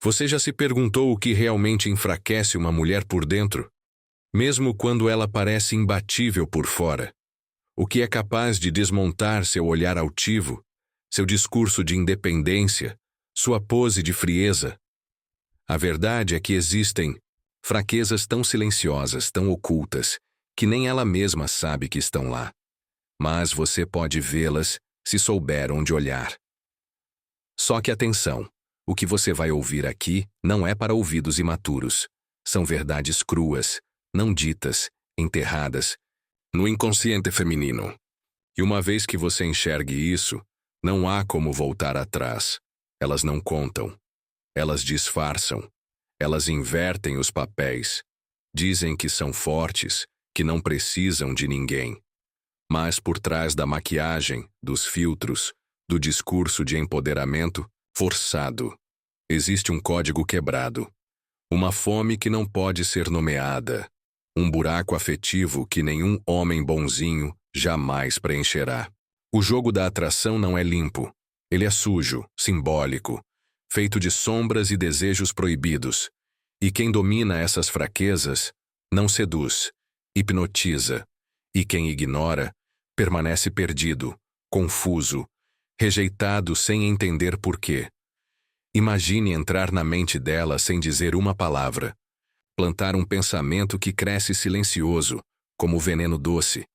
Você já se perguntou o que realmente enfraquece uma mulher por dentro? Mesmo quando ela parece imbatível por fora. O que é capaz de desmontar seu olhar altivo, seu discurso de independência, sua pose de frieza? A verdade é que existem fraquezas tão silenciosas, tão ocultas, que nem ela mesma sabe que estão lá. Mas você pode vê-las se souber onde olhar. Só que atenção, o que você vai ouvir aqui não é para ouvidos imaturos. São verdades cruas, não ditas, enterradas no inconsciente feminino. E uma vez que você enxergue isso, não há como voltar atrás. Elas não contam. Elas disfarçam. Elas invertem os papéis. Dizem que são fortes, que não precisam de ninguém. Mas por trás da maquiagem, dos filtros, do discurso de empoderamento forçado, existe um código quebrado. Uma fome que não pode ser nomeada. Um buraco afetivo que nenhum homem bonzinho jamais preencherá. O jogo da atração não é limpo. Ele é sujo, simbólico, feito de sombras e desejos proibidos. E quem domina essas fraquezas não seduz, hipnotiza. E quem ignora permanece perdido, confuso, rejeitado sem entender porquê. Imagine entrar na mente dela sem dizer uma palavra. Plantar um pensamento que cresce silencioso, como veneno doce.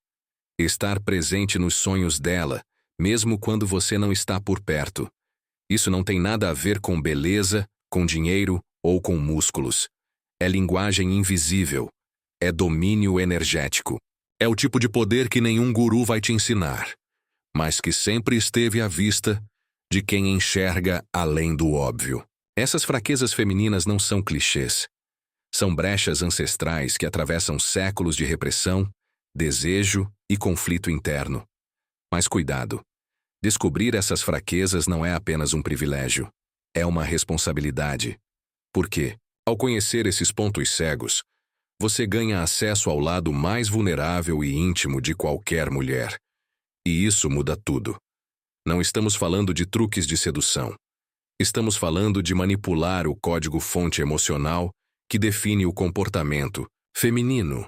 Estar presente nos sonhos dela, mesmo quando você não está por perto. Isso não tem nada a ver com beleza, com dinheiro ou com músculos. É linguagem invisível. É domínio energético. É o tipo de poder que nenhum guru vai te ensinar, mas que sempre esteve à vista de quem enxerga além do óbvio. Essas fraquezas femininas não são clichês. São brechas ancestrais que atravessam séculos de repressão, desejo e conflito interno. Mas cuidado. Descobrir essas fraquezas não é apenas um privilégio. É uma responsabilidade. Por quê? Ao conhecer esses pontos cegos, você ganha acesso ao lado mais vulnerável e íntimo de qualquer mulher. E isso muda tudo. Não estamos falando de truques de sedução. Estamos falando de manipular o código-fonte emocional que define o comportamento feminino.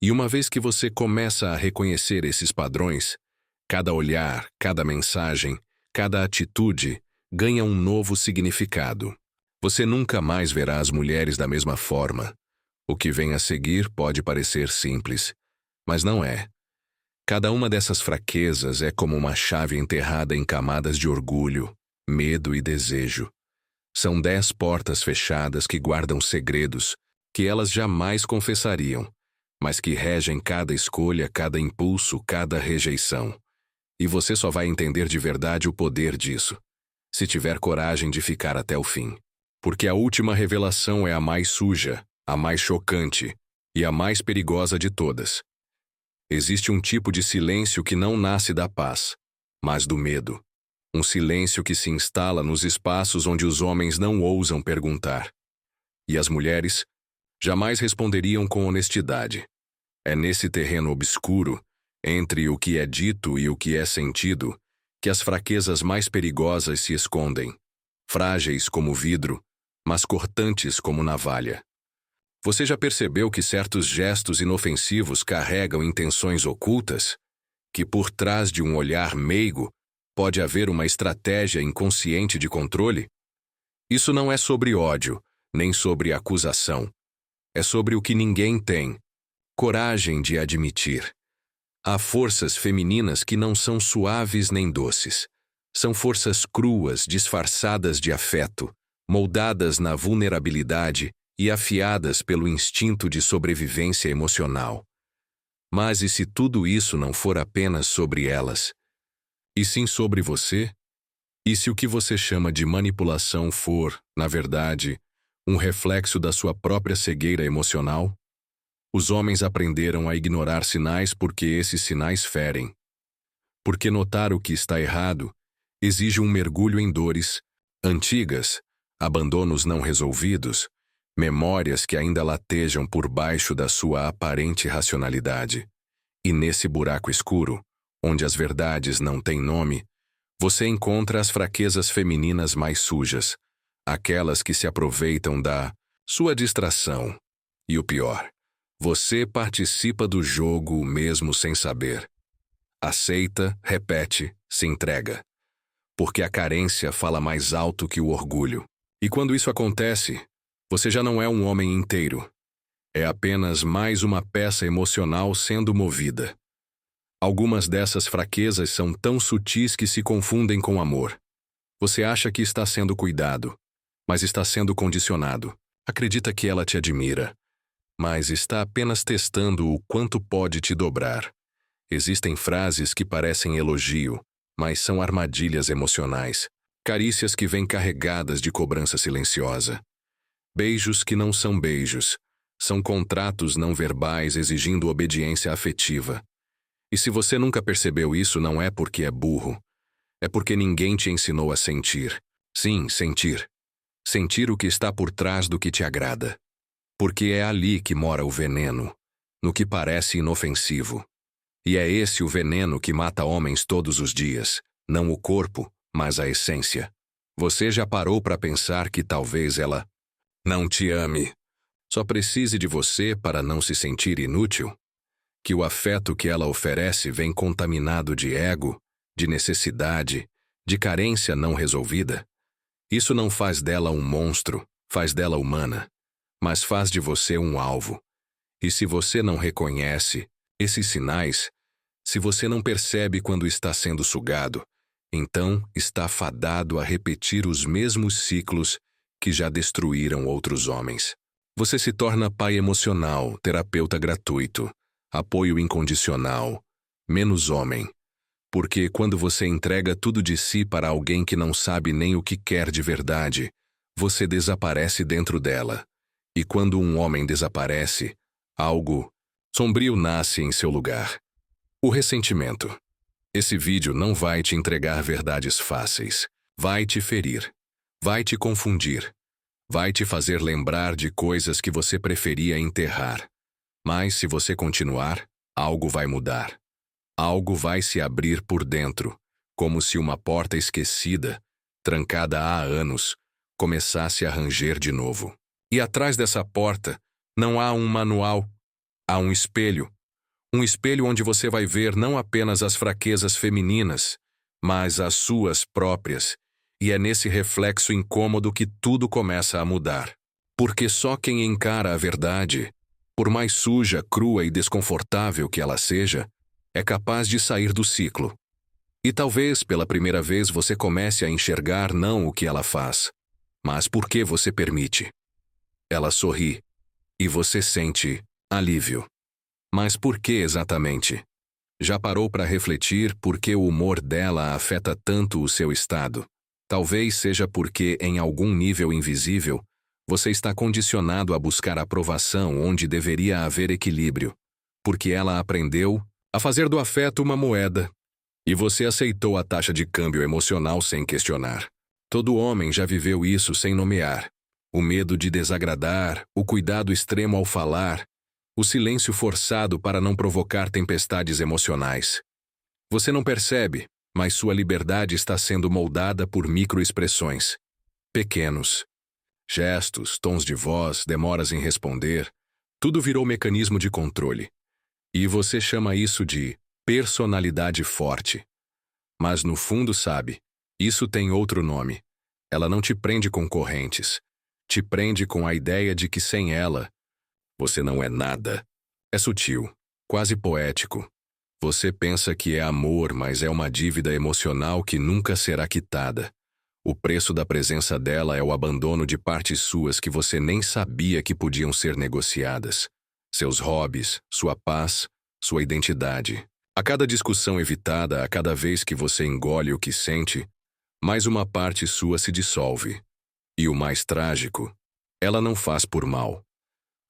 E uma vez que você começa a reconhecer esses padrões, cada olhar, cada mensagem, cada atitude ganha um novo significado. Você nunca mais verá as mulheres da mesma forma. O que vem a seguir pode parecer simples, mas não é. Cada uma dessas fraquezas é como uma chave enterrada em camadas de orgulho, medo e desejo. São 10 portas fechadas que guardam segredos que elas jamais confessariam, mas que regem cada escolha, cada impulso, cada rejeição. E você só vai entender de verdade o poder disso, se tiver coragem de ficar até o fim. Porque a última revelação é a mais suja, a mais chocante e a mais perigosa de todas. Existe um tipo de silêncio que não nasce da paz, mas do medo. Um silêncio que se instala nos espaços onde os homens não ousam perguntar. E as mulheres jamais responderiam com honestidade. É nesse terreno obscuro, entre o que é dito e o que é sentido, que as fraquezas mais perigosas se escondem. Frágeis como vidro, mas cortantes como navalha. Você já percebeu que certos gestos inofensivos carregam intenções ocultas? Que por trás de um olhar meigo pode haver uma estratégia inconsciente de controle? Isso não é sobre ódio, nem sobre acusação. É sobre o que ninguém tem coragem de admitir. Há forças femininas que não são suaves nem doces. São forças cruas, disfarçadas de afeto, moldadas na vulnerabilidade e afiadas pelo instinto de sobrevivência emocional. Mas e se tudo isso não for apenas sobre elas? E sim sobre você? E se o que você chama de manipulação for, na verdade, um reflexo da sua própria cegueira emocional? Os homens aprenderam a ignorar sinais porque esses sinais ferem. Porque notar o que está errado exige um mergulho em dores antigas, abandonos não resolvidos, memórias que ainda latejam por baixo da sua aparente racionalidade. E nesse buraco escuro, onde as verdades não têm nome, você encontra as fraquezas femininas mais sujas, aquelas que se aproveitam da sua distração. E o pior, você participa do jogo mesmo sem saber. Aceita, repete, se entrega. Porque a carência fala mais alto que o orgulho. E quando isso acontece, você já não é um homem inteiro. É apenas mais uma peça emocional sendo movida. Algumas dessas fraquezas são tão sutis que se confundem com amor. Você acha que está sendo cuidado, mas está sendo condicionado. Acredita que ela te admira, mas está apenas testando o quanto pode te dobrar. Existem frases que parecem elogio, mas são armadilhas emocionais. Carícias que vêm carregadas de cobrança silenciosa. Beijos que não são beijos. São contratos não verbais exigindo obediência afetiva. E se você nunca percebeu isso, não é porque é burro. É porque ninguém te ensinou a sentir. Sim, sentir. Sentir o que está por trás do que te agrada. Porque é ali que mora o veneno, no que parece inofensivo. E é esse o veneno que mata homens todos os dias, não o corpo, mas a essência. Você já parou para pensar que talvez ela não te ame, só precise de você para não se sentir inútil? Que o afeto que ela oferece vem contaminado de ego, de necessidade, de carência não resolvida? Isso não faz dela um monstro, faz dela humana, mas faz de você um alvo. E se você não reconhece esses sinais, se você não percebe quando está sendo sugado, então está fadado a repetir os mesmos ciclos que já destruíram outros homens. Você se torna pai emocional, terapeuta gratuito, apoio incondicional, menos homem. Porque quando você entrega tudo de si para alguém que não sabe nem o que quer de verdade, você desaparece dentro dela. E quando um homem desaparece, algo sombrio nasce em seu lugar. O ressentimento. Esse vídeo não vai te entregar verdades fáceis. Vai te ferir. Vai te confundir. Vai te fazer lembrar de coisas que você preferia enterrar. Mas se você continuar, algo vai mudar. Algo vai se abrir por dentro, como se uma porta esquecida, trancada há anos, começasse a ranger de novo. E atrás dessa porta não há um manual, há um espelho. Um espelho onde você vai ver não apenas as fraquezas femininas, mas as suas próprias. E é nesse reflexo incômodo que tudo começa a mudar. Porque só quem encara a verdade, por mais suja, crua e desconfortável que ela seja, é capaz de sair do ciclo. E talvez pela primeira vez você comece a enxergar não o que ela faz, mas por que você permite. Ela sorri, e você sente alívio. Mas por que exatamente? Já parou para refletir por que o humor dela afeta tanto o seu estado? Talvez seja porque, em algum nível invisível, você está condicionado a buscar aprovação onde deveria haver equilíbrio. Porque ela aprendeu a fazer do afeto uma moeda. E você aceitou a taxa de câmbio emocional sem questionar. Todo homem já viveu isso sem nomear. O medo de desagradar, o cuidado extremo ao falar, o silêncio forçado para não provocar tempestades emocionais. Você não percebe, mas sua liberdade está sendo moldada por microexpressões. Pequenos gestos, tons de voz, demoras em responder, tudo virou mecanismo de controle. E você chama isso de personalidade forte. Mas no fundo sabe, isso tem outro nome. Ela não te prende com correntes. Te prende com a ideia de que sem ela, você não é nada. É sutil, quase poético. Você pensa que é amor, mas é uma dívida emocional que nunca será quitada. O preço da presença dela é o abandono de partes suas que você nem sabia que podiam ser negociadas. Seus hobbies, sua paz, sua identidade. A cada discussão evitada, a cada vez que você engole o que sente, mais uma parte sua se dissolve. E o mais trágico, ela não faz por mal.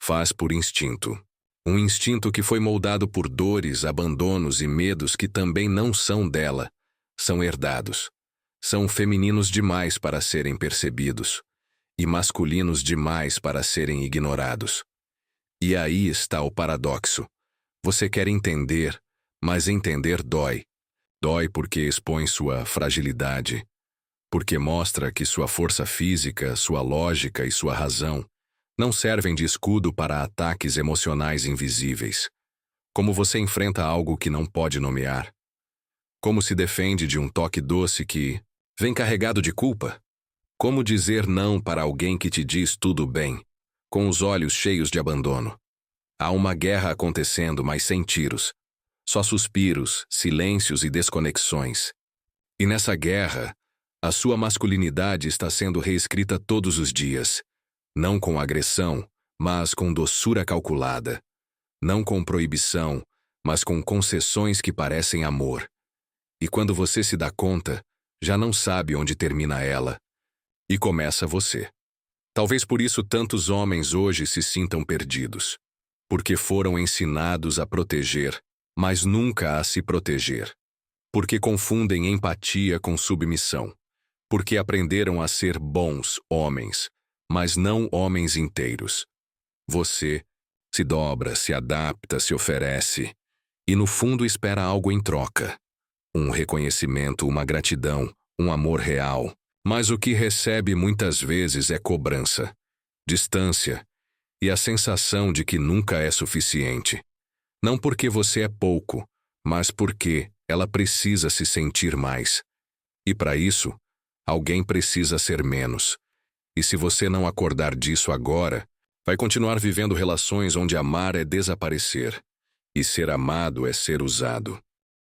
Faz por instinto. Um instinto que foi moldado por dores, abandonos e medos que também não são dela. São herdados. São femininos demais para serem percebidos. E masculinos demais para serem ignorados. E aí está o paradoxo. Você quer entender, mas entender dói. Dói porque expõe sua fragilidade. porque mostra que sua força física, sua lógica e sua razão não servem de escudo para ataques emocionais invisíveis. Como você enfrenta algo que não pode nomear? Como se defende de um toque doce que vem carregado de culpa? Como dizer não para alguém que te diz tudo bem, com os olhos cheios de abandono? Há uma guerra acontecendo, mas sem tiros. Só suspiros, silêncios e desconexões. E nessa guerra, a sua masculinidade está sendo reescrita todos os dias. Não com agressão, mas com doçura calculada. Não com proibição, mas com concessões que parecem amor. E quando você se dá conta, já não sabe onde termina ela. E começa você. Talvez por isso tantos homens hoje se sintam perdidos. Porque foram ensinados a proteger, mas nunca a se proteger. Porque confundem empatia com submissão. Porque aprenderam a ser bons homens, mas não homens inteiros. Você se dobra, se adapta, se oferece, e no fundo espera algo em troca. Um reconhecimento, uma gratidão, um amor real. Mas o que recebe muitas vezes é cobrança, distância e a sensação de que nunca é suficiente. Não porque você é pouco, mas porque ela precisa se sentir mais. E para isso, alguém precisa ser menos. E se você não acordar disso agora, vai continuar vivendo relações onde amar é desaparecer e ser amado é ser usado.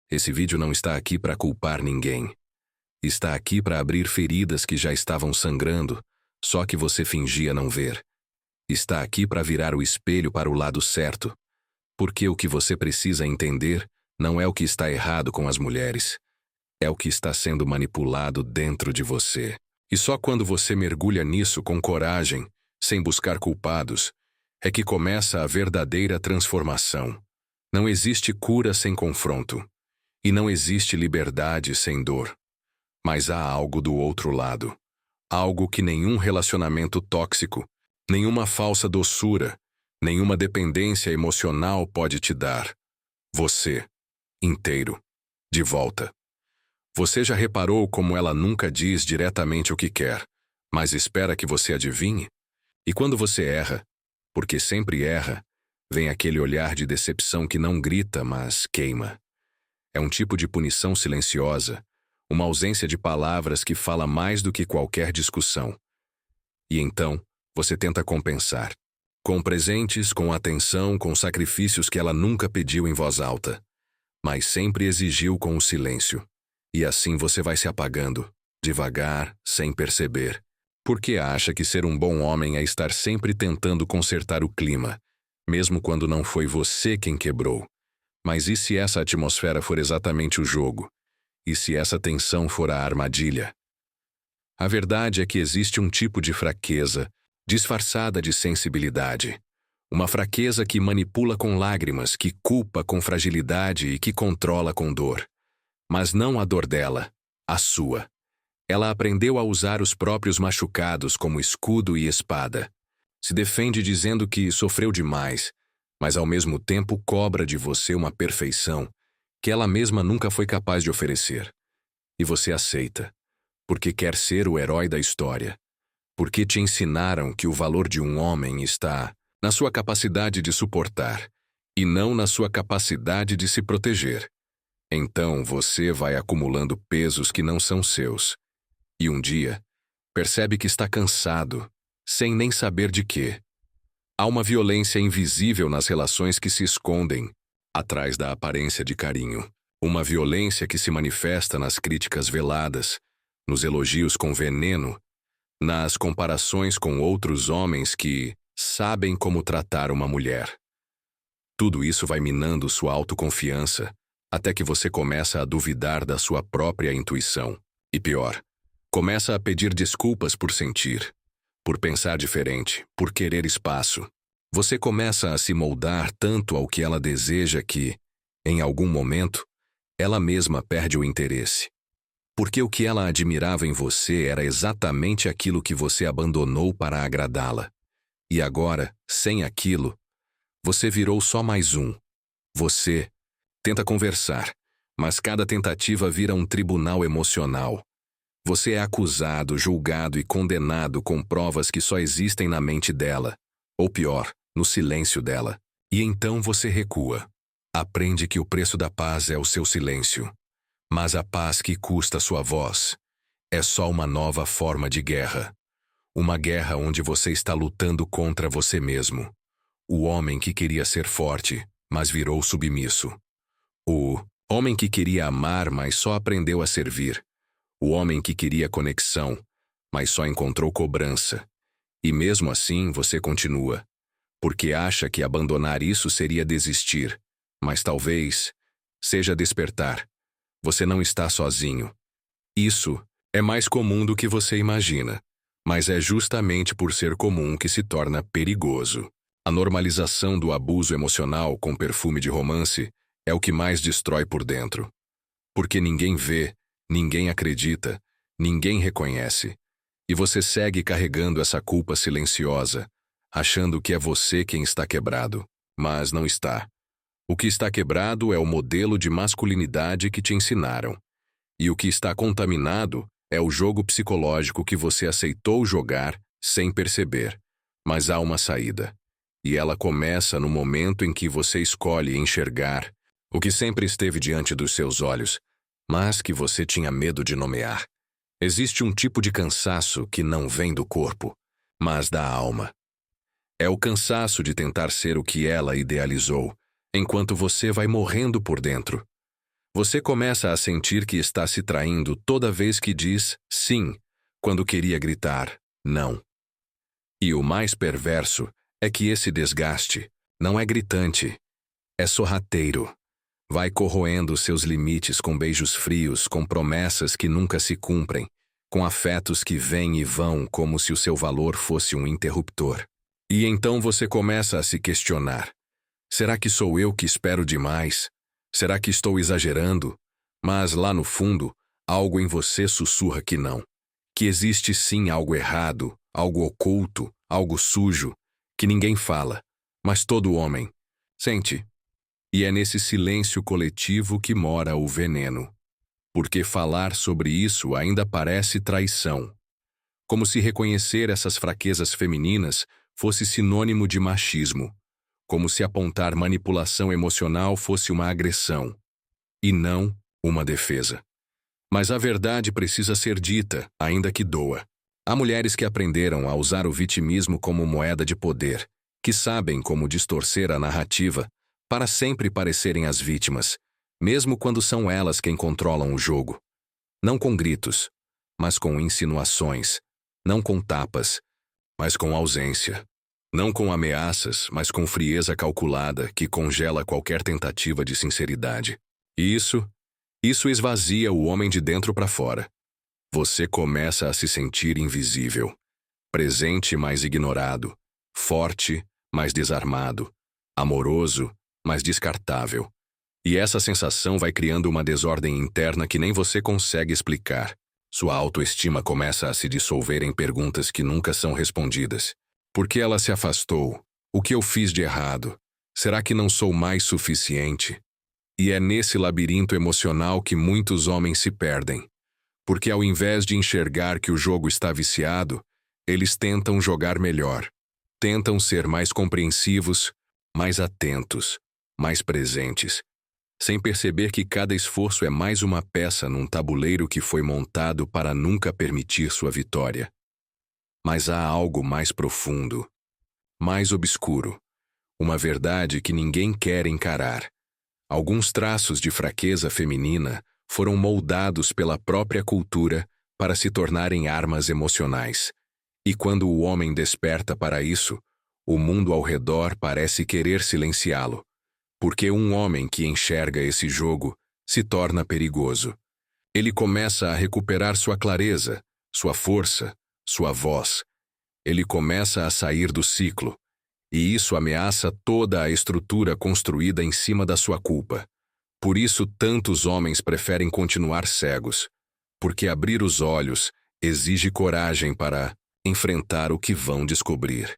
Esse vídeo não está aqui para culpar ninguém. Está aqui para abrir feridas que já estavam sangrando, só que você fingia não ver. Está aqui para virar o espelho para o lado certo. Porque o que você precisa entender não é o que está errado com as mulheres. É o que está sendo manipulado dentro de você. E só quando você mergulha nisso com coragem, sem buscar culpados, é que começa a verdadeira transformação. Não existe cura sem confronto. E não existe liberdade sem dor. Mas há algo do outro lado. Algo que nenhum relacionamento tóxico, nenhuma falsa doçura, nenhuma dependência emocional pode te dar. Você, inteiro, de volta. Você já reparou como ela nunca diz diretamente o que quer, mas espera que você adivinhe? E quando você erra, porque sempre erra, vem aquele olhar de decepção que não grita, mas queima. É um tipo de punição silenciosa, uma ausência de palavras que fala mais do que qualquer discussão. E então, você tenta compensar. Com presentes, com atenção, com sacrifícios que ela nunca pediu em voz alta, mas sempre exigiu com o silêncio. E assim você vai se apagando, devagar, sem perceber. Porque acha que ser um bom homem é estar sempre tentando consertar o clima, mesmo quando não foi você quem quebrou. Mas e se essa atmosfera for exatamente o jogo? E se essa tensão for a armadilha? A verdade é que existe um tipo de fraqueza, disfarçada de sensibilidade. Uma fraqueza que manipula com lágrimas, que culpa com fragilidade e que controla com dor. Mas não a dor dela, a sua. Ela aprendeu a usar os próprios machucados como escudo e espada. Se defende dizendo que sofreu demais, mas ao mesmo tempo cobra de você uma perfeição que ela mesma nunca foi capaz de oferecer. E você aceita, porque quer ser o herói da história. Porque te ensinaram que o valor de um homem está na sua capacidade de suportar, e não na sua capacidade de se proteger. Então você vai acumulando pesos que não são seus. E um dia, percebe que está cansado, sem nem saber de quê. Há uma violência invisível nas relações que se escondem atrás da aparência de carinho. Uma violência que se manifesta nas críticas veladas, nos elogios com veneno, nas comparações com outros homens que sabem como tratar uma mulher. Tudo isso vai minando sua autoconfiança, até que você começa a duvidar da sua própria intuição. E pior, começa a pedir desculpas por sentir, por pensar diferente, por querer espaço. Você começa a se moldar tanto ao que ela deseja que, em algum momento, ela mesma perde o interesse. Porque o que ela admirava em você era exatamente aquilo que você abandonou para agradá-la. E agora, sem aquilo, você virou só mais um. Você tenta conversar, mas cada tentativa vira um tribunal emocional. Você é acusado, julgado e condenado com provas que só existem na mente dela, ou pior, no silêncio dela. E então você recua. Aprende que o preço da paz é o seu silêncio. Mas a paz que custa sua voz é só uma nova forma de guerra. Uma guerra onde você está lutando contra você mesmo. O homem que queria ser forte, mas virou submisso. O homem que queria amar, mas só aprendeu a servir. O homem que queria conexão, mas só encontrou cobrança. E mesmo assim você continua. Porque acha que abandonar isso seria desistir. Mas talvez seja despertar. Você não está sozinho. Isso é mais comum do que você imagina. Mas é justamente por ser comum que se torna perigoso. A normalização do abuso emocional com perfume de romance é o que mais destrói por dentro. Porque ninguém vê, ninguém acredita, ninguém reconhece. E você segue carregando essa culpa silenciosa, achando que é você quem está quebrado. Mas não está. O que está quebrado é o modelo de masculinidade que te ensinaram. E o que está contaminado é o jogo psicológico que você aceitou jogar sem perceber. Mas há uma saída. E ela começa no momento em que você escolhe enxergar o que sempre esteve diante dos seus olhos, mas que você tinha medo de nomear. Existe um tipo de cansaço que não vem do corpo, mas da alma. É o cansaço de tentar ser o que ela idealizou, enquanto você vai morrendo por dentro. Você começa a sentir que está se traindo toda vez que diz sim, quando queria gritar não. E o mais perverso é que esse desgaste não é gritante, é sorrateiro. Vai corroendo seus limites com beijos frios, com promessas que nunca se cumprem, com afetos que vêm e vão como se o seu valor fosse um interruptor. E então você começa a se questionar. Será que sou eu que espero demais? Será que estou exagerando? Mas lá no fundo, algo em você sussurra que não. Que existe sim algo errado, algo oculto, algo sujo, que ninguém fala, mas todo homem sente. E é nesse silêncio coletivo que mora o veneno. Porque falar sobre isso ainda parece traição. Como se reconhecer essas fraquezas femininas fosse sinônimo de machismo. Como se apontar manipulação emocional fosse uma agressão. E não uma defesa. Mas a verdade precisa ser dita, ainda que doa. Há mulheres que aprenderam a usar o vitimismo como moeda de poder, que sabem como distorcer a narrativa, para sempre parecerem as vítimas, mesmo quando são elas quem controlam o jogo. Não com gritos, mas com insinuações. Não com tapas, mas com ausência. Não com ameaças, mas com frieza calculada que congela qualquer tentativa de sinceridade. E isso esvazia o homem de dentro para fora. Você começa a se sentir invisível. Presente, mas ignorado. Forte, mas desarmado. Amoroso, mas descartável. E essa sensação vai criando uma desordem interna que nem você consegue explicar. Sua autoestima começa a se dissolver em perguntas que nunca são respondidas. Por que ela se afastou? O que eu fiz de errado? Será que não sou mais suficiente? E é nesse labirinto emocional que muitos homens se perdem. Porque ao invés de enxergar que o jogo está viciado, eles tentam jogar melhor. Tentam ser mais compreensivos, mais atentos, mais presentes, sem perceber que cada esforço é mais uma peça num tabuleiro que foi montado para nunca permitir sua vitória. Mas há algo mais profundo, mais obscuro, uma verdade que ninguém quer encarar. Alguns traços de fraqueza feminina foram moldados pela própria cultura para se tornarem armas emocionais. E quando o homem desperta para isso, o mundo ao redor parece querer silenciá-lo. Porque um homem que enxerga esse jogo se torna perigoso. Ele começa a recuperar sua clareza, sua força, sua voz. Ele começa a sair do ciclo. E isso ameaça toda a estrutura construída em cima da sua culpa. Por isso tantos homens preferem continuar cegos. Porque abrir os olhos exige coragem para enfrentar o que vão descobrir.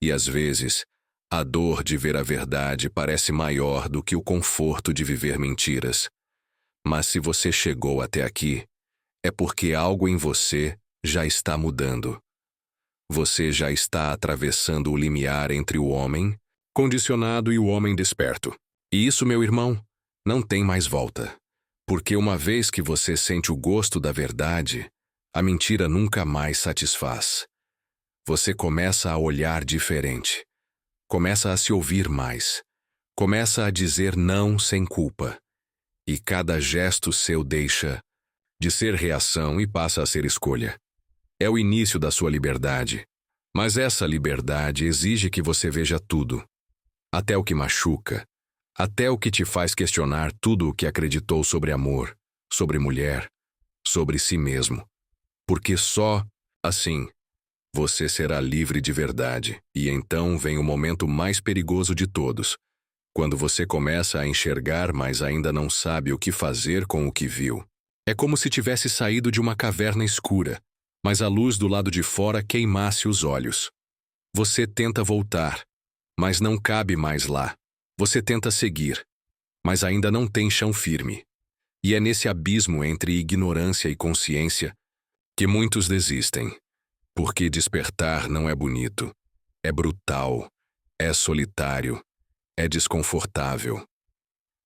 E às vezes, a dor de ver a verdade parece maior do que o conforto de viver mentiras. Mas se você chegou até aqui, é porque algo em você já está mudando. Você já está atravessando o limiar entre o homem condicionado e o homem desperto. E isso, meu irmão, não tem mais volta. Porque uma vez que você sente o gosto da verdade, a mentira nunca mais satisfaz. Você começa a olhar diferente. Começa a se ouvir mais. Começa a dizer não sem culpa. E cada gesto seu deixa de ser reação e passa a ser escolha. É o início da sua liberdade. Mas essa liberdade exige que você veja tudo. Até o que machuca. Até o que te faz questionar tudo o que acreditou sobre amor, sobre mulher, sobre si mesmo. Porque só assim você será livre de verdade. E então vem o momento mais perigoso de todos. Quando você começa a enxergar, mas ainda não sabe o que fazer com o que viu. É como se tivesse saído de uma caverna escura, mas a luz do lado de fora queimasse os olhos. Você tenta voltar, mas não cabe mais lá. Você tenta seguir, mas ainda não tem chão firme. E é nesse abismo entre ignorância e consciência que muitos desistem. Porque despertar não é bonito, é brutal, é solitário, é desconfortável.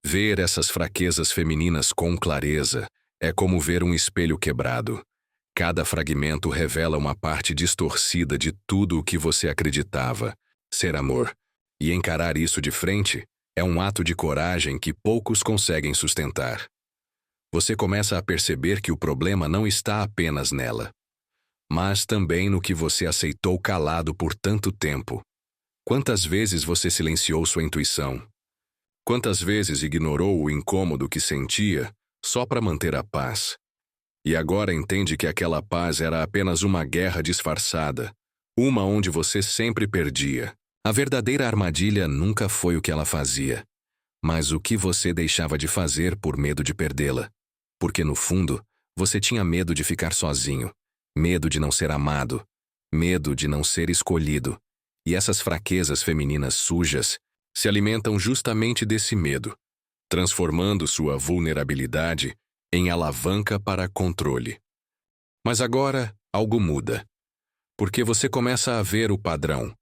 Ver essas fraquezas femininas com clareza é como ver um espelho quebrado. Cada fragmento revela uma parte distorcida de tudo o que você acreditava ser amor. E encarar isso de frente é um ato de coragem que poucos conseguem sustentar. Você começa a perceber que o problema não está apenas nela, mas também no que você aceitou calado por tanto tempo. Quantas vezes você silenciou sua intuição? Quantas vezes ignorou o incômodo que sentia só para manter a paz? E agora entende que aquela paz era apenas uma guerra disfarçada, uma onde você sempre perdia. A verdadeira armadilha nunca foi o que ela fazia, mas o que você deixava de fazer por medo de perdê-la. Porque no fundo, você tinha medo de ficar sozinho, medo de não ser amado, medo de não ser escolhido. E essas fraquezas femininas sujas se alimentam justamente desse medo, transformando sua vulnerabilidade em alavanca para controle. Mas agora, algo muda. Porque você começa a ver o padrão.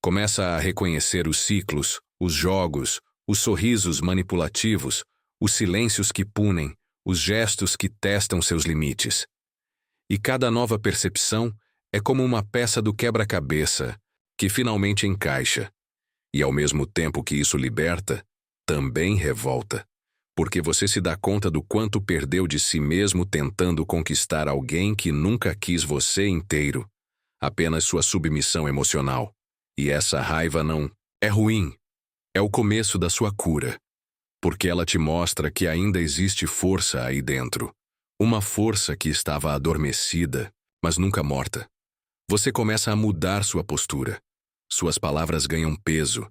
Começa a reconhecer os ciclos, os jogos, os sorrisos manipulativos, os silêncios que punem, os gestos que testam seus limites. E cada nova percepção é como uma peça do quebra-cabeça que finalmente encaixa. E ao mesmo tempo que isso liberta, também revolta. Porque você se dá conta do quanto perdeu de si mesmo tentando conquistar alguém que nunca quis você inteiro, apenas sua submissão emocional. E essa raiva não é ruim, é o começo da sua cura. Porque ela te mostra que ainda existe força aí dentro. Uma força que estava adormecida, mas nunca morta. Você começa a mudar sua postura. Suas palavras ganham peso.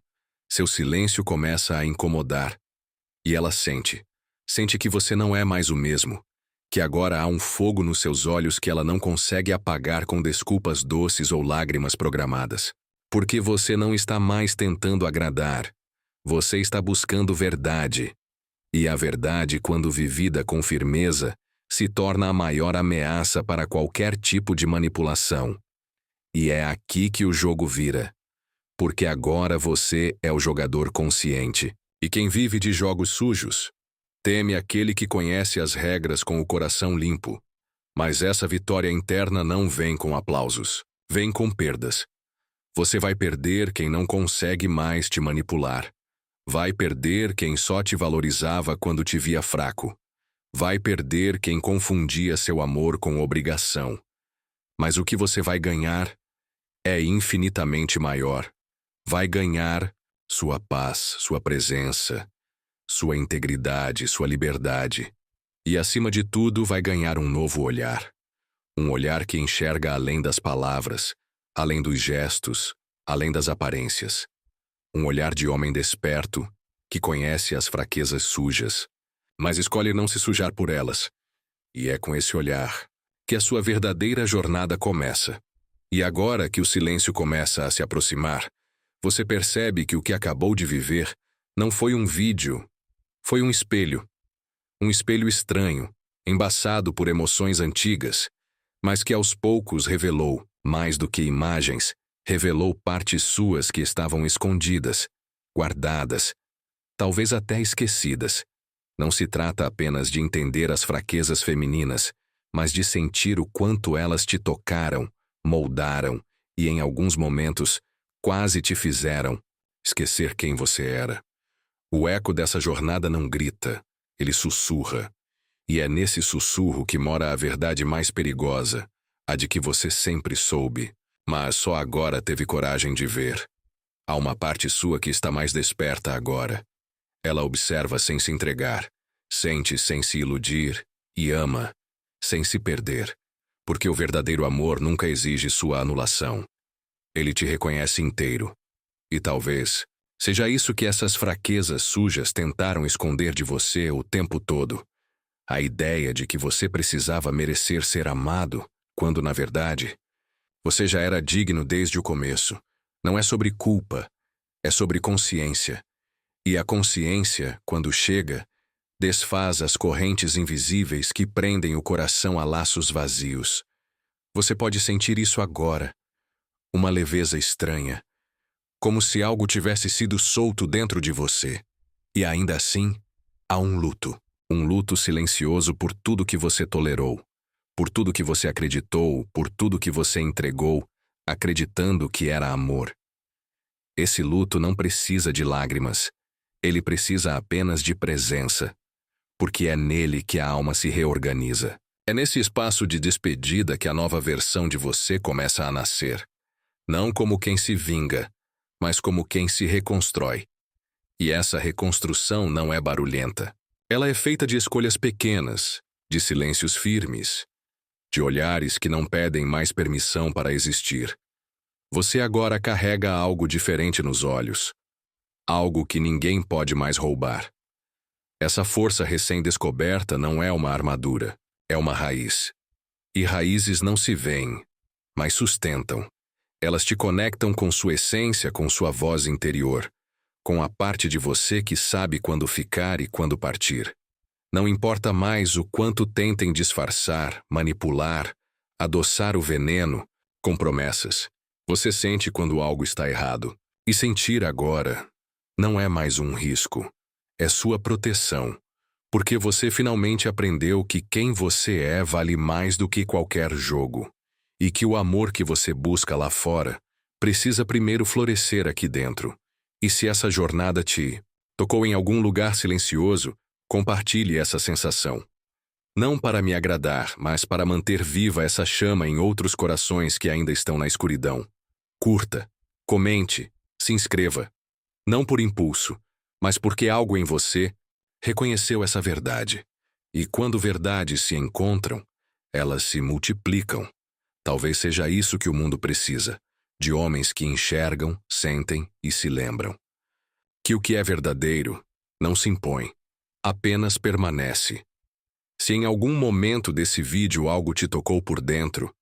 Seu silêncio começa a incomodar. E ela sente que você não é mais o mesmo. Que agora há um fogo nos seus olhos que ela não consegue apagar com desculpas doces ou lágrimas programadas. Porque você não está mais tentando agradar. Você está buscando verdade. E a verdade, quando vivida com firmeza, se torna a maior ameaça para qualquer tipo de manipulação. E é aqui que o jogo vira. Porque agora você é o jogador consciente. E quem vive de jogos sujos teme aquele que conhece as regras com o coração limpo. Mas essa vitória interna não vem com aplausos. Vem com perdas. Você vai perder quem não consegue mais te manipular. Vai perder quem só te valorizava quando te via fraco. Vai perder quem confundia seu amor com obrigação. Mas o que você vai ganhar é infinitamente maior. Vai ganhar sua paz, sua presença, sua integridade, sua liberdade. E, acima de tudo, vai ganhar um novo olhar. Um olhar que enxerga além das palavras, além dos gestos, além das aparências. Um olhar de homem desperto, que conhece as fraquezas sujas, mas escolhe não se sujar por elas. E é com esse olhar que a sua verdadeira jornada começa. E agora que o silêncio começa a se aproximar, você percebe que o que acabou de viver não foi um vídeo, foi um espelho. Um espelho estranho, embaçado por emoções antigas, mas que aos poucos revelou, mais do que imagens, revelou partes suas que estavam escondidas, guardadas, talvez até esquecidas. Não se trata apenas de entender as fraquezas femininas, mas de sentir o quanto elas te tocaram, moldaram e, em alguns momentos, quase te fizeram esquecer quem você era. O eco dessa jornada não grita, ele sussurra. E é nesse sussurro que mora a verdade mais perigosa, a de que você sempre soube, mas só agora teve coragem de ver. Há uma parte sua que está mais desperta agora. Ela observa sem se entregar, sente sem se iludir e ama sem se perder, porque o verdadeiro amor nunca exige sua anulação. Ele te reconhece inteiro. E talvez seja isso que essas fraquezas sujas tentaram esconder de você o tempo todo. A ideia de que você precisava merecer ser amado, quando, na verdade, você já era digno desde o começo. Não é sobre culpa, é sobre consciência. E a consciência, quando chega, desfaz as correntes invisíveis que prendem o coração a laços vazios. Você pode sentir isso agora. Uma leveza estranha. Como se algo tivesse sido solto dentro de você. E ainda assim, há um luto. Um luto silencioso por tudo que você tolerou. Por tudo que você acreditou, por tudo que você entregou, acreditando que era amor. Esse luto não precisa de lágrimas. Ele precisa apenas de presença. Porque é nele que a alma se reorganiza. É nesse espaço de despedida que a nova versão de você começa a nascer. Não como quem se vinga, mas como quem se reconstrói. E essa reconstrução não é barulhenta. Ela é feita de escolhas pequenas, de silêncios firmes, de olhares que não pedem mais permissão para existir. Você agora carrega algo diferente nos olhos. Algo que ninguém pode mais roubar. Essa força recém-descoberta não é uma armadura, é uma raiz. E raízes não se veem, mas sustentam. Elas te conectam com sua essência, com sua voz interior, com a parte de você que sabe quando ficar e quando partir. Não importa mais o quanto tentem disfarçar, manipular, adoçar o veneno com promessas. Você sente quando algo está errado. E sentir agora não é mais um risco. É sua proteção, porque você finalmente aprendeu que quem você é vale mais do que qualquer jogo, e que o amor que você busca lá fora precisa primeiro florescer aqui dentro. E se essa jornada te tocou em algum lugar silencioso, compartilhe essa sensação. Não para me agradar, mas para manter viva essa chama em outros corações que ainda estão na escuridão. Curta, comente, se inscreva. Não por impulso, mas porque algo em você reconheceu essa verdade. E quando verdades se encontram, elas se multiplicam. Talvez seja isso que o mundo precisa, de homens que enxergam, sentem e se lembram. Que o que é verdadeiro não se impõe, apenas permanece. Se em algum momento desse vídeo algo te tocou por dentro,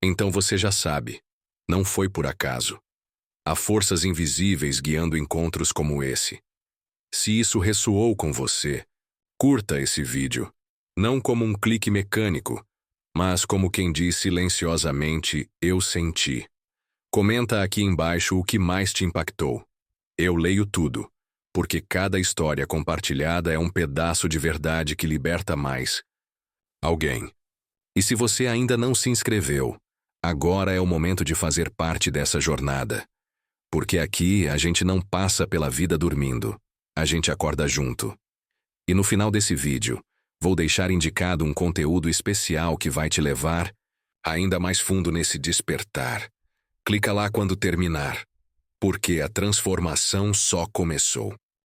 então você já sabe, não foi por acaso. Há forças invisíveis guiando encontros como esse. Se isso ressoou com você, curta esse vídeo, não como um clique mecânico, mas como quem diz silenciosamente, eu senti. Comenta aqui embaixo o que mais te impactou. Eu leio tudo, porque cada história compartilhada é um pedaço de verdade que liberta mais alguém. E se você ainda não se inscreveu, agora é o momento de fazer parte dessa jornada. Porque aqui a gente não passa pela vida dormindo. A gente acorda junto. E no final desse vídeo, vou deixar indicado um conteúdo especial que vai te levar ainda mais fundo nesse despertar. Clica lá quando terminar, porque a transformação só começou.